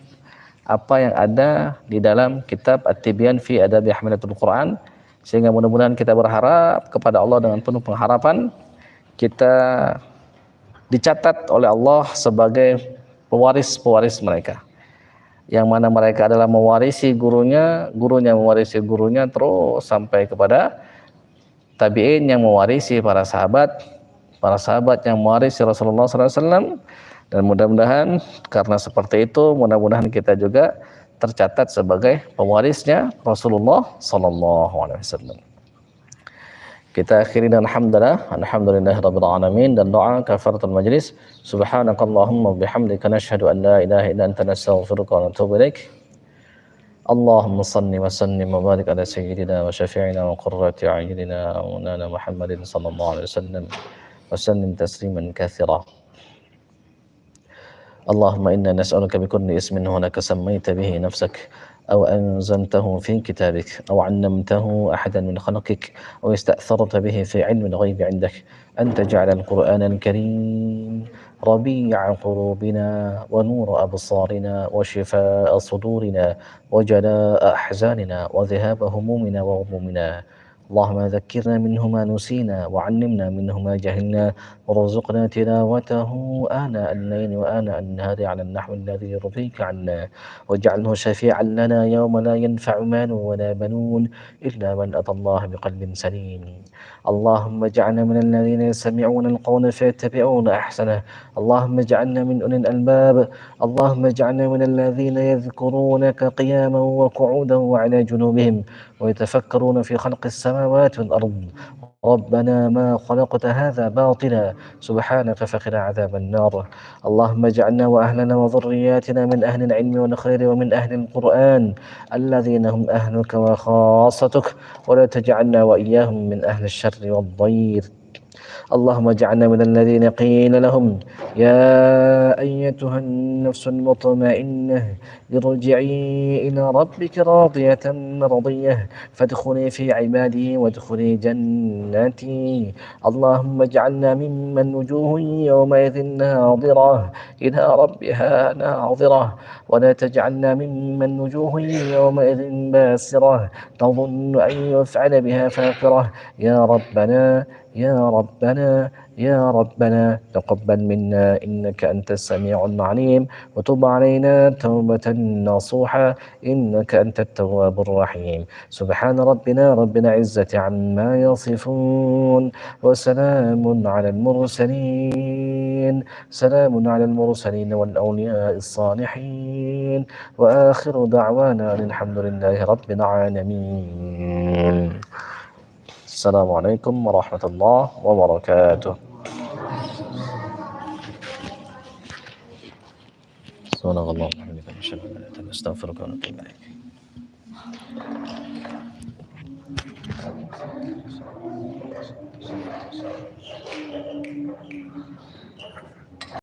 apa yang ada di dalam kitab At-Tibyan fi Adabi Hamilatul Quran, sehingga mudah-mudahan kita berharap kepada Allah dengan penuh pengharapan kita dicatat oleh Allah sebagai pewaris-pewaris mereka, yang mana mereka adalah mewarisi gurunya, gurunya mewarisi gurunya, terus sampai kepada tabi'in yang mewarisi para sahabat yang mewarisi Rasulullah SAW. Dan mudah-mudahan karena seperti itu, mudah-mudahan kita juga tercatat sebagai pewarisnya Rasulullah SAW. Kita akhiri dengan alhamdulillahirabbil alamin, dan doa kafaratul majlis. Subhanakallahumma bihamdika nashhadu an la ilaha illa anta nastaghfiruka wa natubu ilaik. Allahumma salli wa sallim wa barik ala sayyidina wa syafi'ina wa qurrati a'yunina wa maulana Muhammadin sallallahu alaihi wasallam wa sallim tasliman katsira. اللهم إنا نسألك بكل اسم هو لك سميت به نفسك أو أنزلته في كتابك أو علمته أحدا من خلقك أو استأثرت به في علم الغيب عندك أن تجعل القرآن الكريم ربيع قلوبنا ونور أبصارنا وشفاء صدورنا وجلاء أحزاننا وذهاب همومنا وغمومنا. اللهم ذكرنا منه ما نسينا وعلمنا منه ما جهلنا وارزقنا تلاوته آناء الليل وآناء النهار على النحو الذي يرضيك عنا، واجعله شفيعا لنا يوم لا ينفع مال ولا بنون إلا من أتى الله بقلب سليم. اللهم اجعلنا من الذين يستمعون القول فيتبعون أحسنه. اللهم اجعلنا من أولي الألباب. اللهم اجعلنا من الذين يذكرونك قياما وقعودا وعلى جنوبهم ويتفكرون في خلق السماوات والأرض. ربنا ما خلقت هذا باطلا سبحانك فقنا عذاب النار. اللهم اجعلنا وأهلنا وذرياتنا من أهل العلم والخير ومن أهل القرآن الذين هم أهلك وخاصتك، ولا تجعلنا وإياهم من أهل الشر والضير. اللهم اجعلنا من الذين قيل لهم يا أيتها النفس المطمئنة ارجعي إلى ربك راضية مرضية فادخلي في عبادي وادخلي جنتي. اللهم اجعلنا ممن وجوه يومئذ ناظرة إلى ربها ناظرة، ولا تجعلنا ممن وجوه يومئذ باسرة تظن أن يفعل بها فاقرة. يا ربنا يا ربنا يا ربنا تقبل منا إنك أنت السميع العليم، وتب علينا توبة نصوحة إنك أنت التواب الرحيم. سبحان ربنا رب العزة عما يصفون وسلام على المرسلين، سلام على المرسلين والأولياء الصالحين، وآخر دعوانا الحمد لله رب العالمين. Assalamualaikum warahmatullahi wabarakatuh. Subhanallah walhamdulillah asyhadu an la ilaha illa anta astaghfiruka wa atubu ilaik.